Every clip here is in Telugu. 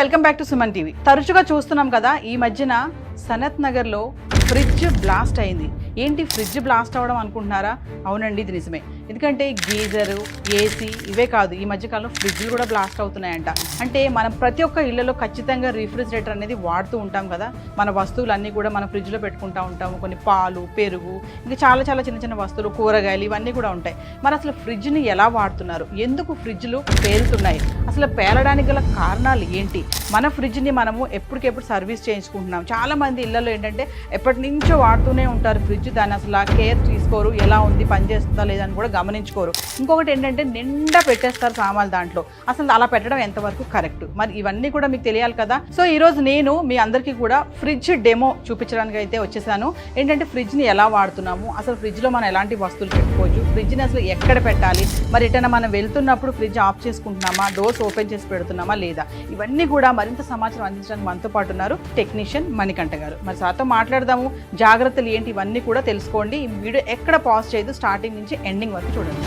Welcome back to Suman TV. తరచుగా చూస్తున్నాం కదా ఈ మధ్యన సనత్ నగర్లో ఫ్రిడ్జ్ బ్లాస్ట్ అయింది. ఏంటి ఫ్రిడ్జ్ బ్లాస్ట్ అవ్వడం అనుకుంటున్నారా? అవునండి, ఇది నిజమే. ఎందుకంటే గీజరు, ఏసీ ఇవే కాదు, ఈ మధ్యకాలంలో ఫ్రిడ్జ్లు కూడా బ్లాస్ట్ అవుతున్నాయంట. అంటే మనం ప్రతి ఒక్క ఇళ్లలో ఖచ్చితంగా రిఫ్రిజిరేటర్ అనేది వాడుతూ ఉంటాం కదా. మన వస్తువులన్నీ కూడా మనం ఫ్రిడ్జ్లో పెట్టుకుంటూ ఉంటాము. కొన్ని పాలు, పెరుగు, ఇంకా చాలా చాలా చిన్న చిన్న వస్తువులు, కూరగాయలు ఇవన్నీ కూడా ఉంటాయి. మరి అసలు ఫ్రిడ్జ్ని ఎలా వాడుతున్నారు? ఎందుకు ఫ్రిడ్జ్లు పేలుతున్నాయి? అసలు పేలడానికి గల కారణాలు ఏంటి? మన ఫ్రిడ్జ్ని మనము ఎప్పటికెప్పుడు సర్వీస్ చేయించుకుంటున్నాం. చాలామంది ఇళ్లలో ఏంటంటే ఎప్పటి నుంచో వాడుతూనే ఉంటారు ఫ్రిడ్జ్, దాన్ని అసలు కేర్ తీసుకోరు, ఎలా ఉంది, పనిచేస్తుందా లేదని కూడా గమనించుకోరు. ఇంకొకటి ఏంటంటే నిండా పెట్టేస్తారు సామాన్లు దాంట్లో. అసలు అలా పెట్టడం ఎంతవరకు కరెక్ట్? మరి ఇవన్నీ కూడా మీకు తెలియాలి కదా. సో ఈరోజు నేను మీ అందరికీ కూడా ఫ్రిడ్జ్ డెమో చూపించడానికి అయితే వచ్చేసాను. ఏంటంటే ఫ్రిడ్జ్ని ఎలా వాడుతున్నాము, అసలు ఫ్రిడ్జ్లో మనం ఎలాంటి వస్తువులు పెట్టుకోవచ్చు, ఫ్రిడ్జ్ని అసలు ఎక్కడ పెట్టాలి, మరి ఎటైనా మనం వెళ్తున్నప్పుడు ఫ్రిడ్జ్ ఆఫ్ చేసుకుంటున్నామా, డోర్స్ ఓపెన్ చేసి పెడుతున్నామా లేదా, ఇవన్నీ కూడా మరింత సమాచారం అందించడానికి మనతో పాటు ఉన్నారు టెక్నీషియన్ మణికంఠ గారు. మరి సార్తో మాట్లాడదాము, జాగ్రత్తలు ఏంటి ఇవన్నీ కూడా తెలుసుకోండి. ఈ వీడియో ఎక్కడ పాజ్ చేయదు, స్టార్టింగ్ నుంచి ఎండింగ్ వరకు చూడండి.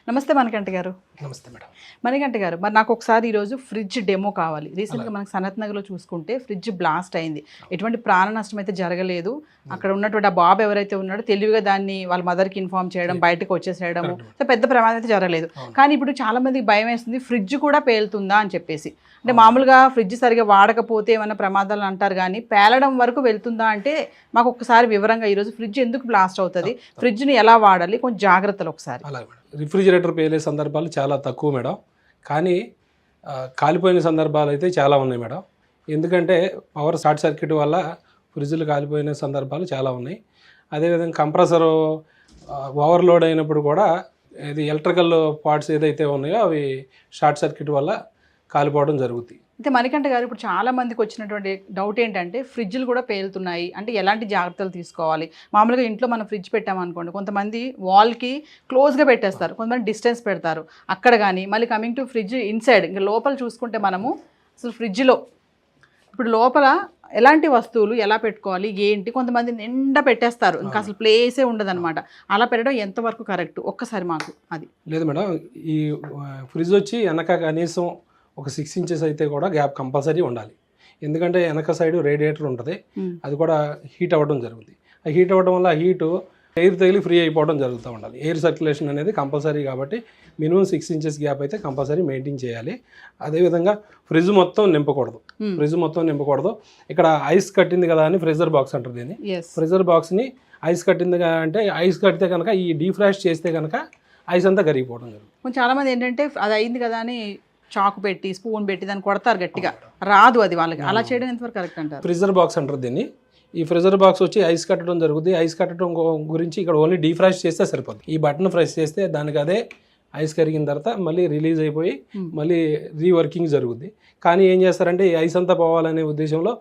నమస్తే మణికంఠ గారు. నమస్తే మేడం. మణికంఠ గారు, మరి నాకు ఒకసారి ఈరోజు ఫ్రిడ్జ్ డెమో కావాలి. రీసెంట్గా మనకు సనత్ నగర్లో చూసుకుంటే ఫ్రిడ్జ్ బ్లాస్ట్ అయింది. ఎటువంటి ప్రాణ నష్టం అయితే జరగలేదు. అక్కడ ఉన్నటువంటి ఆ బాబు ఎవరైతే ఉన్నాడో తెలివిగా దాన్ని వాళ్ళ మదర్కి ఇన్ఫార్మ్ చేయడం, బయటకు వచ్చేసేయడము, పెద్ద ప్రమాదం అయితే జరగలేదు. కానీ ఇప్పుడు చాలా మందికి భయం వేస్తుంది, ఫ్రిడ్జ్ కూడా పేలుతుందా అని చెప్పేసి. అంటే మామూలుగా ఫ్రిడ్జ్ సరిగా వాడకపోతే ఏమైనా ప్రమాదాలు అంటారు, కానీ పేలడం వరకు వెళ్తుందా అంటే మాకు ఒకసారి వివరంగా ఈరోజు ఫ్రిడ్జ్ ఎందుకు బ్లాస్ట్ అవుతుంది, ఫ్రిడ్జ్ని ఎలా వాడాలి, కొంచెం జాగ్రత్తలు ఒకసారి. అలాగే మేడం. రిఫ్రిజిరేటర్ పేలే సందర్భాలు చాలా తక్కువ మేడం, కానీ కాలిపోయిన సందర్భాలు అయితే చాలా ఉన్నాయి మేడం. ఎందుకంటే పవర్ షార్ట్ సర్క్యూట్ వల్ల ఫ్రిడ్జ్లు కాలిపోయిన సందర్భాలు చాలా ఉన్నాయి. అదేవిధంగా కంప్రెసర్ ఓవర్లోడ్ అయినప్పుడు కూడా ఇది ఎలక్ట్రికల్ పార్ట్స్ ఏదైతే ఉన్నాయో అవి షార్ట్ సర్క్యూట్ వల్ల కాలిపోవడం జరుగుతుంది. అయితే మణికంఠ గారు, ఇప్పుడు చాలా మందికి వచ్చినటువంటి డౌట్ ఏంటంటే ఫ్రిడ్జ్లు కూడా పేలుతున్నాయి అంటే ఎలాంటి జాగ్రత్తలు తీసుకోవాలి? మామూలుగా ఇంట్లో మనం ఫ్రిడ్జ్ పెట్టామనుకోండి, కొంతమంది వాల్కి క్లోజ్గా పెట్టేస్తారు, కొంతమంది డిస్టెన్స్ పెడతారు అక్కడ. కానీ మళ్ళీ కమింగ్ టు ఫ్రిడ్జ్ ఇన్సైడ్, ఇంకా లోపల చూసుకుంటే మనము అసలు ఫ్రిడ్జ్లో ఇప్పుడు లోపల ఎలాంటి వస్తువులు ఎలా పెట్టుకోవాలి ఏంటి? కొంతమంది నిండా పెట్టేస్తారు, ఇంకా అసలు ప్లేసే ఉండదు అనమాట. అలా పెట్టడం ఎంతవరకు కరెక్ట్? ఒక్కసారి మాకు అది. లేదు మేడం, ఈ ఫ్రిడ్జ్ వచ్చి వెనక కనీసం ఒక 6 ఇంచెస్ అయితే కూడా గ్యాప్ కంపల్సరీ ఉండాలి. ఎందుకంటే వెనక సైడ్ రేడియేటర్ ఉంటుంది, అది కూడా హీట్ అవ్వడం జరుగుతుంది. ఆ హీట్ అవ్వడం వల్ల ఆ హీటు ఎయిర్ తగిలి ఫ్రీ అయిపోవడం జరుగుతూ ఉండాలి. ఎయిర్ సర్క్యులేషన్ అనేది కంపల్సరీ కాబట్టి మినిమం 6 ఇంచెస్ గ్యాప్ అయితే కంపల్సరీ మెయింటైన్ చేయాలి. అదేవిధంగా ఫ్రిడ్జ్ మొత్తం నింపకూడదు. ఇక్కడ ఐస్ కట్టింది కదా అని ఫ్రీజర్ బాక్స్ అంటారు దీన్ని. ఫ్రీజర్ బాక్స్ని ఐస్ కట్టింది అంటే ఐస్ కడితే కనుక ఈ డీఫ్రాస్ట్ చేస్తే కనుక ఐస్ అంతా కరిగిపోవడం జరుగుతుంది. చాలామంది ఏంటంటే అది అయింది కదా అని చాకు పెట్టి, స్పూన్ పెట్టి దాన్ని కొడతారు గట్టిగా, రాదు అది వాళ్ళకి. అలా చేయడం ఎంతవరకు కరెక్ట్ అంటారు? ఫ్రీజర్ బాక్స్ అంటారు దీన్ని. ఈ ఫ్రీజర్ బాక్స్ వచ్చి ఐస్ కట్టడం జరుగుతుంది. ఐస్ కట్టడం గురించి ఇక్కడ ఓన్లీ డీఫ్రాస్ట్ చేస్తే సరిపోతుంది. ఈ బటన్ ప్రెస్ చేస్తే దానికి అదే ఐస్ కరిగిన తర్వాత మళ్ళీ రిలీజ్ అయిపోయి మళ్ళీ రీవర్కింగ్ జరుగుద్ది. కానీ ఏం చేస్తారంటే ఈ ఐస్ అంతా పోవాలనే ఉద్దేశంలో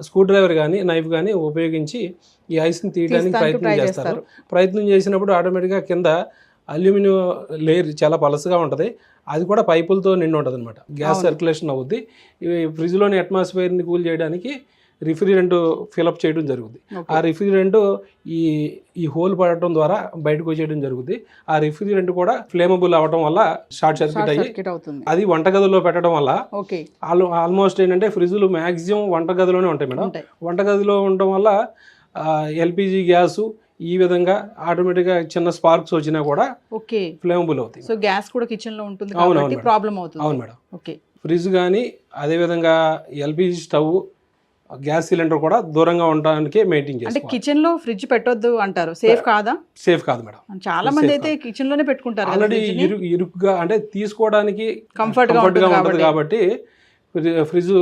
స్క్రూ డ్రైవర్ కానీ నైఫ్ కానీ ఉపయోగించి ఈ ఐస్ని తీయడానికి ప్రయత్నం చేసినప్పుడు ఆటోమేటిక్గా కింద అల్యూమినియం లేయర్ చాలా పలసగా ఉంటుంది, అది కూడా పైపులతో నిండి ఉంటుంది అనమాట. గ్యాస్ సర్క్యులేషన్ అవుద్ది. ఇవి ఫ్రిడ్జ్లోని అట్మాస్ఫియర్ని కూల్ చేయడానికి రిఫ్రిజరెంట్ ఫిలప్ చేయడం జరుగుతుంది. ఆ రిఫ్రిజరెంట్ ఈ హోల్ పడటం ద్వారా బయటకు వచ్చేయడం జరుగుతుంది. ఆ రిఫ్రిజరెంట్ కూడా ఫ్లేమబుల్ అవ్వడం వల్ల షార్ట్ సర్క్యూట్ అవుతుంది. అది వంటగదిలో పెట్టడం వల్ల ఆల్మోస్ట్ ఏంటంటే ఫ్రిడ్జ్లు మ్యాక్సిమం వంటగదిలోనే ఉంటాయి మేడం. వంటగదిలో ఉండటం వల్ల ఎల్పిజి గ్యాసు ఈ విధంగా ఆటోమేటిక్గా చిన్న స్పార్క్స్ వచ్చినా కూడా ఫ్లేమబుల్ అవుతాయి. సో గ్యాస్ కూడా కిచెన్ లో ఉంటుంది కాబట్టి ప్రాబ్లం అవుతుంది. అవును మేడం. ఫ్రిడ్జ్ కానీ అదేవిధంగా ఎల్పిజి స్టవ్, గ్యాస్ సిలిండర్ కూడా దూరంగా ఉండడానికి మెయింటైన్ చేయాలి. అంటే కిచెన్ లో ఫ్రిడ్జ్ పెట్టొద్దు అంటారు, సేఫ్ కాదా? సేఫ్ కాదు మేడం. చాలా మంది అయితే కిచెన్ లోనే పెట్టుకుంటారు. ఆల్రెడీ ఇరుకుగా అంటే తీసుకోవడానికి కంఫర్ట్ గా ఉంటుంది కాబట్టి ఫ్రిడ్జ్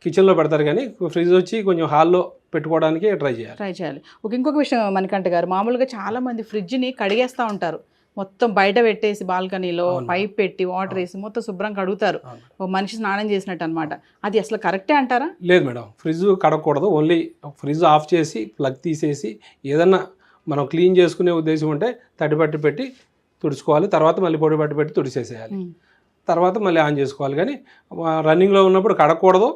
కిచెన్లో పెడతారు, కానీ ఫ్రిడ్జ్ వచ్చి కొంచెం హాల్లో పెట్టుకోవడానికి ట్రై చేయాలి. ఇంకొక విషయం మణికంఠ గారు, మామూలుగా చాలా మంది ఫ్రిడ్జ్ని కడిగేస్తూ ఉంటారు, మొత్తం బయట పెట్టేసి బాల్కనీలో పైప్ పెట్టి వాటర్ వేసి మొత్తం శుభ్రం కడుగుతారు, ఒక మనిషి స్నానం చేసినట్టు అనమాట. అది అసలు కరెక్టే అంటారా? లేదు మేడం, ఫ్రిడ్జ్ కడగకూడదు. ఓన్లీ ఫ్రిడ్జ్ ఆఫ్ చేసి ప్లగ్ తీసేసి ఏదన్నా మనం క్లీన్ చేసుకునే ఉద్దేశం ఉంటే తడిపట్టి పెట్టి తుడుచుకోవాలి. తర్వాత మళ్ళీ పొడి పట్టి పెట్టి తుడిచేసేయాలి. తర్వాత మళ్ళీ ఆన్ చేసుకోవాలి. కానీ రన్నింగ్లో ఉన్నప్పుడు కడగకూడదు,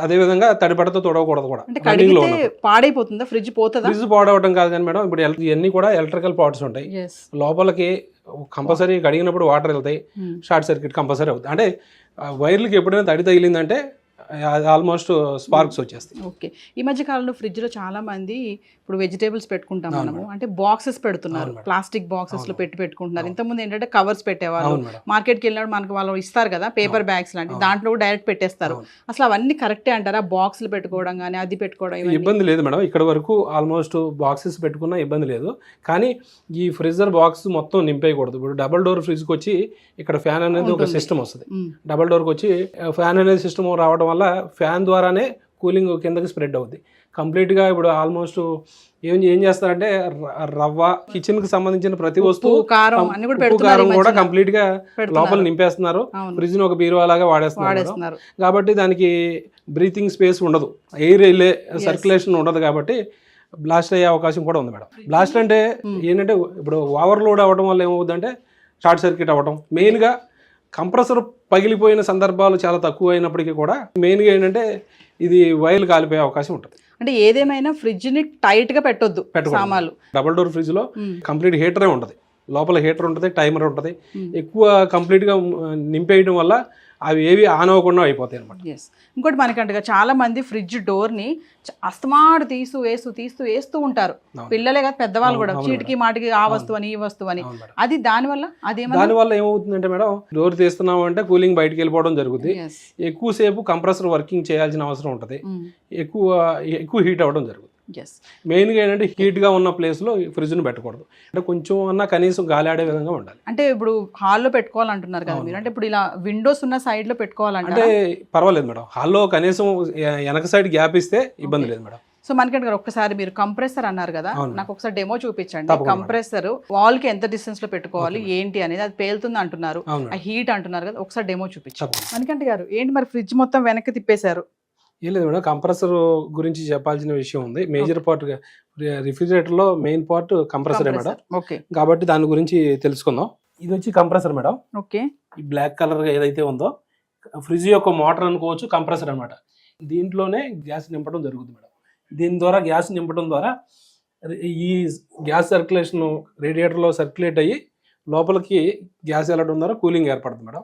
అదేవిధంగా తడిపడతో తొడవకూడదు కూడా. అంటే కడిగితే పాడైపోతుందా, ఫ్రిడ్జ్ పోతుందా? ఫ్రిడ్జ్ పాడవటం కాదు కానీ మేడం, ఇప్పుడు ఇవన్నీ కూడా ఎలక్ట్రికల్ పార్ట్స్ ఉంటాయి. లోపలికి కంపల్సరీ కడిగినప్పుడు వాటర్ వెళ్తాయి, షార్ట్ సర్క్యూట్ కంపల్సరీ అవుతుంది. అంటే వైర్లకి ఎప్పుడైనా తడి తగిలిందంటే ఆల్మోస్ట్ స్పార్క్స్ వచ్చేస్తాయి. ఓకే. ఈ మధ్య కాలంలో ఫ్రిడ్జ్ లో చాలా మంది ఇప్పుడు వెజిటేబుల్స్ పెట్టుకుంటాం మనము, అంటే బాక్సెస్ పెడుతున్నారు, ప్లాస్టిక్ బాక్సెస్ లో పెట్టుకుంటున్నారు. ఇంతకుముందు ఏంటంటే కవర్స్ పెట్టేవాళ్ళు, మార్కెట్కి వెళ్ళినప్పుడు మనకు వాళ్ళు ఇస్తారు కదా పేపర్ బ్యాగ్స్ లాంటి, దాంట్లో డైరెక్ట్ పెట్టేస్తారు. అసలు అవన్నీ కరెక్టే అంటారా? బాక్స్లు పెట్టుకోవడం కానీ అది పెట్టుకోవడం ఇబ్బంది లేదు మేడం. ఇక్కడ వరకు ఆల్మోస్ట్ బాక్సెస్ పెట్టుకున్నా ఇబ్బంది లేదు. కానీ ఈ ఫ్రిజర్ బాక్స్ మొత్తం నింపేయకూడదు. ఇప్పుడు డబుల్ డోర్ ఫ్రిడ్జ్కి వచ్చి ఇక్కడ ఫ్యాన్ అనేది ఒక సిస్టమ్ వస్తుంది. డబుల్ డోర్కి వచ్చి ఫ్యాన్ అనేది సిస్టమ్ రావడం వల్ల ఫ్యాన్ ద్వారానే కూలింగ్ కిందకి స్ప్రెడ్ అవుద్ది కంప్లీట్గా. ఇప్పుడు ఆల్మోస్ట్ ఏం చేస్తారంటే రవ్వ, కిచెన్ కి సంబంధించిన ప్రతి వస్తువు, కారం కూడా కంప్లీట్ గా లోపల నింపేస్తున్నారు. ఫ్రిడ్జ్ ని ఒక బీరువా లాగా వాడేస్తున్నారు. కాబట్టి దానికి బ్రీతింగ్ స్పేస్ ఉండదు, ఎయిర్ వెళ్ళే సర్క్యులేషన్ ఉండదు. కాబట్టి బ్లాస్ట్ అయ్యే అవకాశం కూడా ఉంది మేడం. బ్లాస్ట్ అంటే ఏంటంటే ఇప్పుడు ఓవర్లోడ్ అవ్వడం వల్ల ఏమవుతుందంటే షార్ట్ సర్క్యూట్ అవ్వడం. మెయిన్గా కంప్రెసర్ పగిలిపోయిన సందర్భాలు చాలా తక్కువ అయినప్పటికీ కూడా మెయిన్గా ఏంటంటే ఇది వైర్లు కాలిపోయే అవకాశం ఉంటుంది. అంటే ఏదేమైనా ఫ్రిడ్జ్ ని టైట్ గా పెట్టొద్దు సామాన్లు. డబుల్ డోర్ ఫ్రిడ్జ్ లో కంప్లీట్ హీటరే ఉంటుంది, లోపల హీటర్ ఉంటుంది, టైమర్ ఉంటుంది. ఎక్కువ కంప్లీట్ గా నింపేయడం వల్ల అవి ఏవి ఆన్ అవ్వకుండా అయిపోతాయి అనమాట. ఇంకోటి మనకంటగా చాలా మంది ఫ్రిడ్జ్ డోర్ ని అస్తమాటు తీస్తూ ఉంటారు. పిల్లలే కదా, పెద్దవాళ్ళు కూడా చీటికి మాటికి ఆ వస్తువు అని ఈ వస్తువు అని. అది దానివల్ల ఏమవుతుందంటే మేడం, డోర్ తీస్తున్నాం అంటే కూలింగ్ బయటకు వెళ్ళిపోవడం జరుగుతుంది. ఎక్కువసేపు కంప్రెసర్ వర్కింగ్ చేయాల్సిన అవసరం ఉంటుంది, ఎక్కువ హీట్ అవ్వడం జరుగుతుంది. మెయిన్గా ఏంటంటే హీట్గా ఉన్న ప్లేస్లో ఫ్రిడ్జ్ను పెట్టకూడదు. అంటే కొంచెం అన్నా కనీసం గాలి ఆడే విధంగా ఉండాలి. అంటే ఇప్పుడు హాల్లో పెట్టుకోవాలంటున్నారు కదా మీరు, అంటే ఇప్పుడు ఇలా విండోస్ ఉన్న సైడ్లో పెట్టుకోవాలంటే అంటే పర్వాలేదు మేడం. హాల్లో కనీసం వెనక సైడ్ గ్యాప్ ఇస్తే ఇబ్బంది లేదు మేడం. సో మనకంటే గారు ఒక్కసారి మీరు కంప్రెసర్ అన్నారు కదా, నాకు ఒకసారి డెమో చూపించండి. కంప్రెసర్ వాల్ కి ఎంత డిస్టెన్స్ లో పెట్టుకోవాలి ఏంటి అనేది, అది పేలుతుంది అంటున్నారు, ఆ హీట్ అంటున్నారు కదా, ఒకసారి డెమో చూపించండి. మనకంటే గారు ఏంటి మరి ఫ్రిడ్జ్ మొత్తం వెనక్కి తిప్పేశారు? ఏం లేదు మేడం, కంప్రెసర్ గురించి చెప్పాల్సిన విషయం ఉంది. మేజర్ పార్ట్ రిఫ్రిజిరేటర్ లో మెయిన్ పార్ట్ కంప్రెసరే మేడం. కాబట్టి దాని గురించి తెలుసుకుందాం. ఇది వచ్చి కంప్రెసర్ మేడం. ఓకే. ఈ బ్లాక్ కలర్ ఏదైతే ఉందో ఫ్రిడ్జ్ యొక్క మోటార్ అనుకోవచ్చు, కంప్రెసర్ అనమాట. దీంట్లోనే గ్యాస్ నింపడం జరుగుతుంది మేడం. దీని ద్వారా గ్యాస్ నింపడం ద్వారా ఈ గ్యాస్ సర్క్యులేషన్ రేడియేటర్లో సర్క్యులేట్ అయ్యి లోపలికి గ్యాస్ వెళ్ళడం ద్వారా కూలింగ్ ఏర్పడుతుంది మేడం.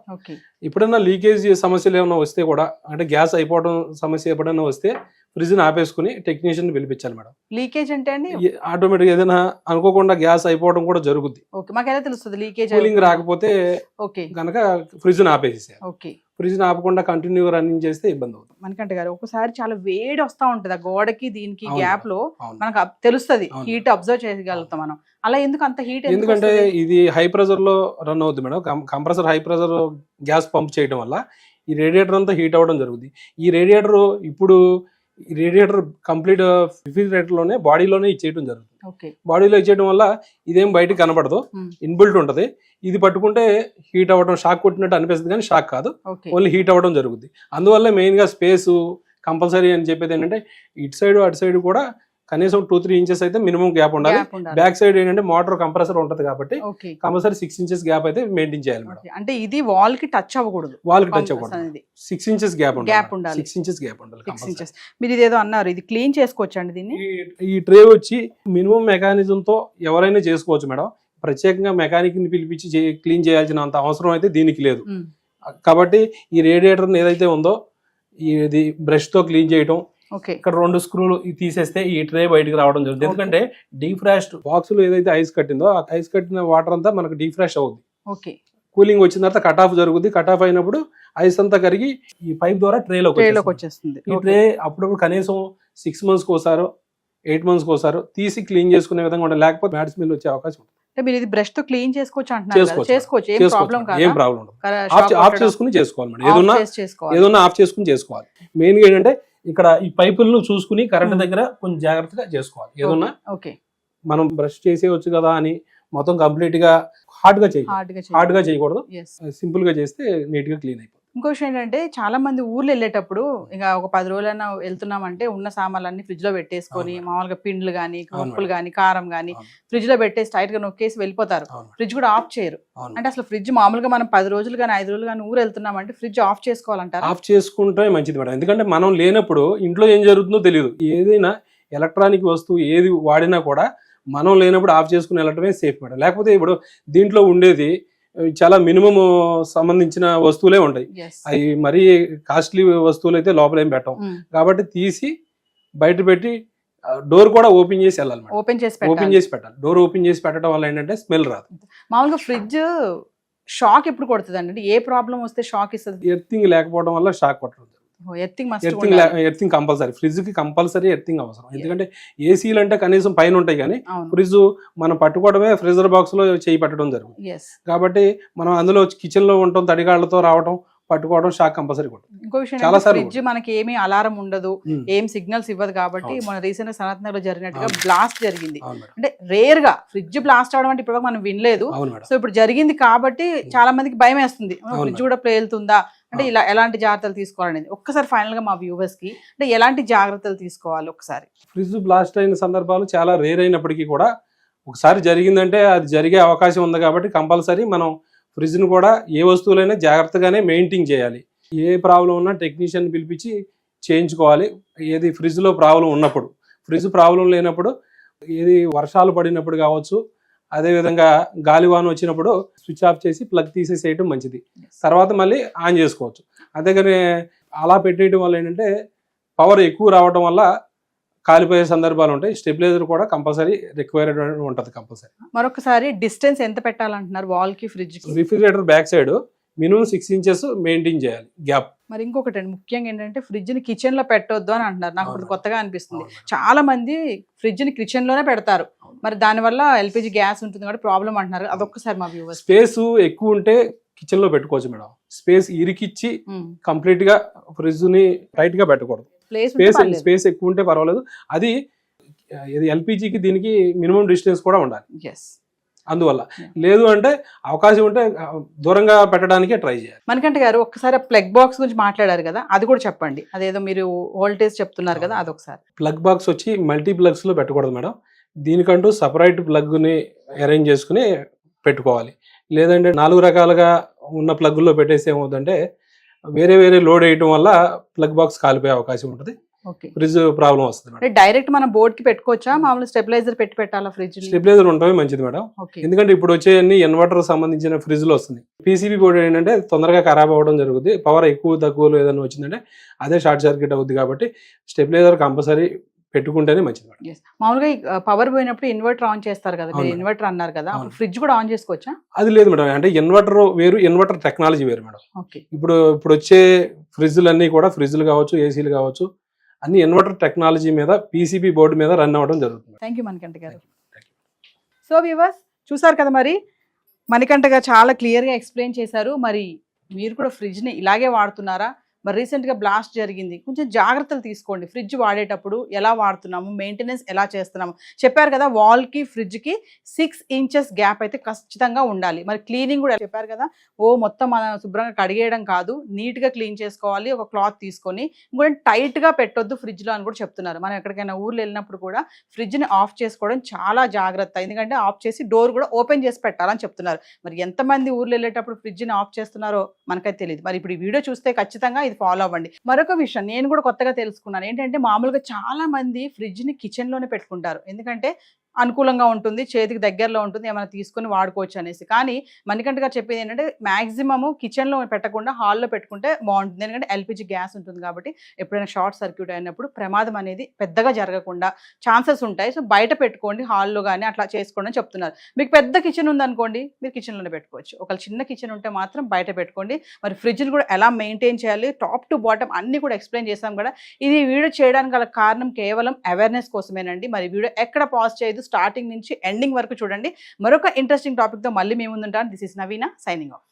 ఎప్పుడైనా లీకేజ్ సమస్యలు ఏమైనా వస్తే కూడా, అంటే గ్యాస్ అయిపోవడం సమస్య ఎప్పుడైనా వస్తే ఫ్రిడ్జ్ని ఆపేసుకుని టెక్నీషియన్ పిలిపించాలి మేడం. లీకేజ్ అంటే అండి ఆటోమేటిక్ ఏదైనా అనుకోకుండా గ్యాస్ అయిపోవడం కూడా జరుగుద్ది. మాకు తెలుస్తుంది లీకేజ్, కూలింగ్ రాకపోతే కనుక ఫ్రిడ్జ్ని ఆపేసేసారు. ఫ్రిడ్జ్ ఆపకుండా కంటిన్యూ రన్నింగ్ చేస్తే ఇబ్బంది అవుతుంది. మనకంటే గారు ఒకసారి చాలా వేడి వస్తూ ఉంటుంది ఆ గోడకి దీనికి గ్యాప్ లో, మనకు తెలుస్తుంది, హీట్ అబ్జర్వ్ చేయగలుగుతాం మనం. అలా ఎందుకు అంత హీట్? ఎందుకంటే ఇది హై ప్రెజర్ లో రన్ అవుతుంది madam. Compressor high pressure gas pump చేయడం వల్ల ఈ రేడియేటర్ అంతా హీట్ అవ్వడం జరుగుతుంది. ఈ రేడియేటర్ ఇప్పుడు కంప్లీట్ రిఫ్రిజిరేటర్ లోనే బాడీలోనే ఇచ్చేయడం జరుగుతుంది. బాడీలో ఇచ్చేయడం వల్ల ఇదేం బయటకు కనబడదు, ఇన్బిల్ట్ ఉంటది. ఇది పట్టుకుంటే హీట్ అవ్వడం, షాక్ కొట్టినట్టు అనిపిస్తుంది కానీ షాక్ కాదు, ఓన్లీ హీట్ అవ్వడం జరుగుతుంది. అందువల్ల మెయిన్ గా స్పేస్ కంపల్సరీ అని చెప్పేది ఏంటంటే ఇటు సైడ్ అటు సైడ్ కూడా కనీసం 2-3 ఇంచెస్ అయితే మినిమం గ్యాప్ ఉండాలి. బ్యాక్ సైడ్ ఏంటంటే మోటార్ కంప్రెసర్ ఉంటది కాబట్టి కంపల్సరీ 6 ఇంచెస్ గ్యాప్ అయితే మెయింటైన్ చేయాలి మేడం. అంటే ఇది వాల్ కి టచ్ అవ్వకూడదు, 6 ఇంచెస్ గ్యాప్ ఉండాలి. 6 ఇంచెస్ గ్యాప్ ఉండాలి. మీరు ఇదేదో అన్నారు, ఇది క్లీన్ చేసుకోవచ్చు అండి దీన్ని? ఈ ట్రే వచ్చి మినిమం మెకానిజం తో ఎవరైనా చేసుకోవచ్చు మేడం. ప్రత్యేకంగా మెకానిక్ ని పిలిపించి క్లీన్ చేయాల్సినంత అవసరం అయితే దీనికి లేదు. కాబట్టి ఈ రేడియేటర్ ఏదైతే ఉందో ఇది బ్రష్ తో క్లీన్ చేయటం, ఇక్కడ 2 స్క్రూలు తీసేస్తే ఈ ట్రే బయటకు రావడం జరుగుతుంది. ఎందుకంటే డీఫ్రాస్ట్ బాక్స్ లో ఏదైతే ఐస్ కట్టిందో ఆ ఐస్ కట్టిన వాటర్ అంతా మనకు డీఫ్రాస్ట్ అవుతుంది. కూలింగ్ వచ్చిన తర్వాత కట్ ఆఫ్ జరుగుతుంది. కట్ ఆఫ్ అయినప్పుడు ఐస్ అంతా కరిగి ఈ పైప్ ద్వారా ట్రేలోకి వచ్చేస్తుంది. ఈ ట్రే అప్పుడప్పుడు కనీసం 6 months కోసారో 8 months కోసారో తీసి క్లీన్ చేసుకునే విధంగా ఉండాలి, లేకపోతే బ్యాడ్ స్మెల్ వచ్చే అవకాశం ఉంటుంది. మీరు ఇది బ్రష్ తో క్లీన్ చేసుకోవచ్చు అంటున్నారు. చేసుకోవచ్చు, ఏం ప్రాబ్లం ఉండదు. ఆఫ్ చేసుకుని చేసుకోవాలి మేడం. ఏదన్నా ఆఫ్ చేసుకుని చేసుకోవాలి. మెయిన్ గా ఏంటంటే ఇక్కడ ఈ పైపులను చూసుకుని కరెంట్ దగ్గర కొంచెం జాగ్రత్తగా చేసుకోవాలి. ఏదన్నా మనం బ్రష్ చేసేయచ్చు కదా అని మొత్తం కంప్లీట్ గా హార్డ్ గా చేయకూడదు. సింపుల్ గా చేస్తే నీట్ గా క్లీన్ అయిపోతుంది. ఇంకో విషయం ఏంటంటే చాలా మంది ఊర్లు వెళ్ళేటప్పుడు ఇంకా ఒక 10 రోజులైనా వెళ్తున్నామంటే ఉన్న సామాన్లన్నీ ఫ్రిడ్జ్ లో పెట్టేసుకొని మామూలుగా పిండ్లు కానీ ఉప్పులు కానీ కారం కానీ ఫ్రిడ్జ్ లో పెట్టేసి టైట్ గా నొక్కేసి వెళ్ళిపోతారు. ఫ్రిడ్జ్ కూడా ఆఫ్ చేయరు. అంటే అసలు ఫ్రిడ్జ్ మామూలుగా మనం 10 రోజులు కానీ 5 రోజులు కానీ ఊరు వెళ్తున్నామంటే ఫ్రిడ్జ్ ఆఫ్ చేసుకోవాలంటారు. ఆఫ్ చేసుకుంటే మంచిది మేడం. ఎందుకంటే మనం లేనప్పుడు ఇంట్లో ఏం జరుగుతుందో తెలియదు. ఏదైనా ఎలక్ట్రానిక్ వస్తువు ఏది వాడినా కూడా మనం లేనప్పుడు ఆఫ్ చేసుకుని వెళ్ళటమే సేఫ్ మేడం. లేకపోతే ఇప్పుడు దీంట్లో ఉండేది చాలా మినిమం సంబంధించిన వస్తువులే ఉంటాయి. అవి మరీ కాస్ట్లీ వస్తువులు అయితే లోపల ఏం పెట్టం. కాబట్టి తీసి బయట పెట్టి డోర్ కూడా ఓపెన్ చేసి వెళ్ళాలి. ఓపెన్ చేసి పెట్టాలి. డోర్ ఓపెన్ చేసి పెట్టడం వల్ల ఏంటంటే స్మెల్ రాదు. మామూలుగా ఫ్రిడ్జ్ షాక్ ఎప్పుడు కొడుతుంది అండి? ఏ ప్రాబ్లం వస్తే షాక్ ఇస్తుంది? ఎర్తింగ్ లేకపోవడం వల్ల షాక్ కొట్టడం. Earthing compulsory. ఫ్రిడ్జ్ కి కంపల్సరీ ఎర్తింగ్ అవసరం. ఎందుకంటే ఏసీలు అంటే కనీసం పైన ఉంటాయి కానీ ఫ్రిడ్జ్ మనం పట్టుకోవడమే ఫ్రీజర్ బాక్స్ లో చేయి పెట్టడం జరుగుతుంది. కాబట్టి మనం అందులో కిచెన్ లో ఉంటాం, తడిగాళ్లతో రావడం, పట్టుకోవడం షాక్ కంపల్సరీ కొడుతుంది. ఇంకో విషయం, ఫ్రిడ్జ్ మనకి ఏమీ అలారం ఉండదు, ఏం సిగ్నల్స్ ఇవ్వదు. కాబట్టి మన రీసెంట్ గా సనత్ నగర్ లో జరిగినట్టుగా బ్లాస్ట్ జరిగింది. అంటే రేర్ గా ఫ్రిడ్జ్ బ్లాస్ట్ అవడం అంటే ఇప్పుడు మనం వినలేదు. సో ఇప్పుడు జరిగింది కాబట్టి చాలా మందికి భయం వేస్తుంది, ఫ్రిడ్జ్ కూడా పేలుతుందా అంటే ఇలా ఎలాంటి జాగ్రత్తలు తీసుకోవాలనేది. ఒక్కసారి ఫైనల్ గా మా వ్యూవర్స్ కి అంటే ఎలాంటి జాగ్రత్తలు తీసుకోవాలి ఒకసారి? ఫ్రిడ్జ్ బ్లాస్ట్ అయిన సందర్భాలు చాలా రేర్ అయినప్పటికీ కూడా ఒకసారి జరిగిందంటే అది జరిగే అవకాశం ఉంది. కాబట్టి కంపల్సరీ మనం ఫ్రిడ్జ్ను కూడా ఏ వస్తువులైనా జాగ్రత్తగానే మెయింటైన్ చేయాలి. ఏ ప్రాబ్లం ఉన్నా టెక్నీషియన్ పిలిపించి చేయించుకోవాలి. ఏది ఫ్రిడ్జ్లో ప్రాబ్లం ఉన్నప్పుడు. ఫ్రిడ్జ్ ప్రాబ్లం లేనప్పుడు ఏది వర్షాలు పడినప్పుడు కావచ్చు, అదేవిధంగా గాలివాన వచ్చినప్పుడు స్విచ్ ఆఫ్ చేసి ప్లగ్ తీసేసేయటం మంచిది. తర్వాత మళ్ళీ ఆన్ చేసుకోవచ్చు. అంతేగాని అలా పెట్టేయడం వల్ల ఏంటంటే పవర్ ఎక్కువ రావడం వల్ల కాలిపోయే సందర్భాలు ఉంటాయి. స్టెబిలైజర్ కూడా కంపల్సరీ రిక్వైర్డ్ ఉంటుంది కంపల్సరీ. మరొకసారి డిస్టెన్స్ ఎంత పెట్టాలంటున్నారు వాల్ కి ఫ్రిడ్జ్ కి? Refrigerator back side minimum 6 inches maintain చేయాలి గ్యాప్. మరి ఇంకొకటి అండి, ముఖ్యంగా ఏంటంటే ఫ్రిడ్జ్ ని కిచెన్ లో పెట్టొద్దు అని అంటున్నారు. నాకు ఇప్పుడు కొత్తగా అనిపిస్తుంది. చాలా మంది ఫ్రిడ్జ్ ని కిచెన్ లోనే పెడతారు. మరి దానివల్ల ఎల్పిజి గ్యాస్ ఉంటుంది కాబట్టి ప్రాబ్లం అంటున్నారు. అదొక్కసారి మా వ్యూవర్స్. స్పేస్ ఎక్కువ ఉంటే కిచెన్ లో పెట్టుకోవచ్చు మేడం. స్పేస్ ఇరికిచ్చి కంప్లీట్ గా ఫ్రిడ్జ్ ని టైట్ గా పెట్టకూడదు. స్పేస్ ఎక్కువ ఉంటే పర్వాలేదు. అది ఎల్పిజికి దీనికి మినిమం డిస్టెన్స్ కూడా ఉండాలి. అందువల్ల లేదు అంటే అవకాశం ఉంటే దూరంగా పెట్టడానికే ట్రై చేయాలి. మణికంఠ గారు ఒక్కసారి ప్లగ్ బాక్స్ గురించి మాట్లాడారు కదా, అది కూడా చెప్పండి. అదేదో మీరు వోల్టేజ్ చెప్తున్నారు కదా, అదొకసారి. ప్లగ్ బాక్స్ వచ్చి మల్టీప్లగ్స్ లో పెట్టకూడదు మేడం. దీనికంటూ సపరేట్ ప్లగ్ ని అరేంజ్ చేసుకుని పెట్టుకోవాలి. లేదంటే 4 రకాలుగా ఉన్న ప్లగ్లో పెట్టేసి ఏమవుతుందంటే వేరే వేరే లోడ్ వేయటం వల్ల ప్లగ్ బాక్స్ కాలిపోయే అవకాశం ఉంటుంది. ఫ్రిడ్జ్ ప్రాబ్లం వస్తుంది. డైరెక్ట్ మనం బోర్డ్ కి పెట్టుకోవచ్చా, మామూలు స్టెబిలైజర్ పెట్టి పెట్టాలా? ఫ్రిడ్జ్ స్టెబిలైజర్ ఉండటమే మంచిది మేడం. ఎందుకంటే ఇప్పుడు వచ్చేయన్ని ఇన్వర్టర్ సంబంధించిన ఫ్రిడ్జ్ లో వస్తుంది. పీసీబీ బోర్డు ఏంటంటే తొందరగా ఖరాబ్ అవ్వడం జరుగుతుంది. పవర్ ఎక్కువ తక్కువలో ఏదైనా వచ్చిందంటే అదే షార్ట్ సర్క్యూట్ అవుద్ది. కాబట్టి స్టెబిలైజర్ కంపల్సరీ పెట్టుకుంటేనే మంచిది మేడం. మామూలుగా పవర్ పోయినప్పుడు ఇన్వర్టర్ ఆన్ చేస్తారు కదా, ఇన్వర్టర్ అన్నారు కదా, ఫ్రిడ్జ్ కూడా ఆన్ చేసుకోవచ్చా? అది లేదు మేడం. అంటే ఇన్వర్టర్ వేరు, ఇన్వర్టర్ టెక్నాలజీ వేరు మేడం. ఇప్పుడు వచ్చే ఫ్రిడ్జ్లు అన్ని కూడా ఫ్రిడ్జ్లు కావచ్చు, ఏసీలు కావచ్చు, అన్ని ఇన్వర్టర్ టెక్నాలజీ మీద పీసీబీ బోర్డు మీద రన్ అవ్వడం జరుగుతుంది. థ్యాంక్ యూ మణికంఠ గారు. సో వ్యూవర్స్ చూసారు కదా, మరి మణికంఠ గారు చాలా క్లియర్గా ఎక్స్ప్లెయిన్ చేశారు. మరి మీరు కూడా ఫ్రిడ్జ్ని ఇలాగే వాడుతున్నారా? మరి రీసెంట్గా బ్లాస్ట్ జరిగింది, కొంచెం జాగ్రత్తలు తీసుకోండి. ఫ్రిడ్జ్ వాడేటప్పుడు ఎలా వాడుతున్నాము, మెయింటెనెన్స్ ఎలా చేస్తున్నాము చెప్పారు కదా. వాల్కి ఫ్రిడ్జ్కి 6 ఇంచెస్ గ్యాప్ అయితే ఖచ్చితంగా ఉండాలి. మరి క్లీనింగ్ కూడా చెప్పారు కదా, మొత్తం మనం శుభ్రంగా కడిగేయడం కాదు, నీట్గా క్లీన్ చేసుకోవాలి. ఒక క్లాత్ తీసుకొని ఇంకోటి టైట్గా పెట్టొద్దు ఫ్రిడ్జ్లో అని కూడా చెప్తున్నారు. మనం ఎక్కడికైనా ఊర్లో వెళ్ళినప్పుడు కూడా ఫ్రిడ్జ్ని ఆఫ్ చేసుకోవడం చాలా జాగ్రత్త. ఎందుకంటే ఆఫ్ చేసి డోర్ కూడా ఓపెన్ చేసి పెట్టాలని చెప్తున్నారు. మరి ఎంతమంది ఊర్లో వెళ్ళేటప్పుడు ఫ్రిడ్జ్ని ఆఫ్ చేస్తున్నారో మనకైతే తెలియదు. మరి ఇప్పుడు ఈ వీడియో చూస్తే ఖచ్చితంగా ఫాలో అవ్వండి. మరొక విషయం నేను కూడా కొత్తగా తెలుసుకున్నాను ఏంటంటే, మామూలుగా చాలా మంది ఫ్రిడ్జ్ ని కిచెన్ లోనే పెట్టుకుంటారు. ఎందుకంటే అనుకూలంగా ఉంటుంది, చేతికి దగ్గరలో ఉంటుంది, ఏమైనా తీసుకొని వాడుకోవచ్చు అనేసి. కానీ మణికంఠ గారు చెప్పేది ఏంటంటే మ్యాక్సిమము కిచెన్లో పెట్టకుండా హాల్లో పెట్టుకుంటే బాగుంటుంది. ఎందుకంటే ఎల్పిజి గ్యాస్ ఉంటుంది కాబట్టి ఎప్పుడైనా షార్ట్ సర్క్యూట్ అయినప్పుడు ప్రమాదం అనేది పెద్దగా జరగకుండా ఛాన్సెస్ ఉంటాయి. సో బయట పెట్టుకోండి, హాల్లో కానీ అట్లా చేసుకోండి అని చెప్తున్నారు. మీకు పెద్ద కిచెన్ ఉందనుకోండి, మీరు కిచెన్లోనే పెట్టుకోవచ్చు. ఒకవేళ చిన్న కిచెన్ ఉంటే మాత్రం బయట పెట్టుకోండి. మరి ఫ్రిడ్జ్ని కూడా ఎలా మెయింటైన్ చేయాలి, టాప్ టు బాటమ్ అన్నీ కూడా ఎక్స్ప్లెయిన్ చేసాం కదా. ఇది వీడియో చేయడానికి గల కారణం కేవలం అవేర్నెస్ కోసమేనండి. మరి వీడియో ఎక్కడ పాజ్ చేయదు, స్టార్టింగ్ నుంచి ఎండింగ్ వరకు చూడండి. మరొక ఇంట్రెస్టింగ్ టాపిక్తో మళ్ళీ మేము ముందుంటాను. This is Naveena signing of.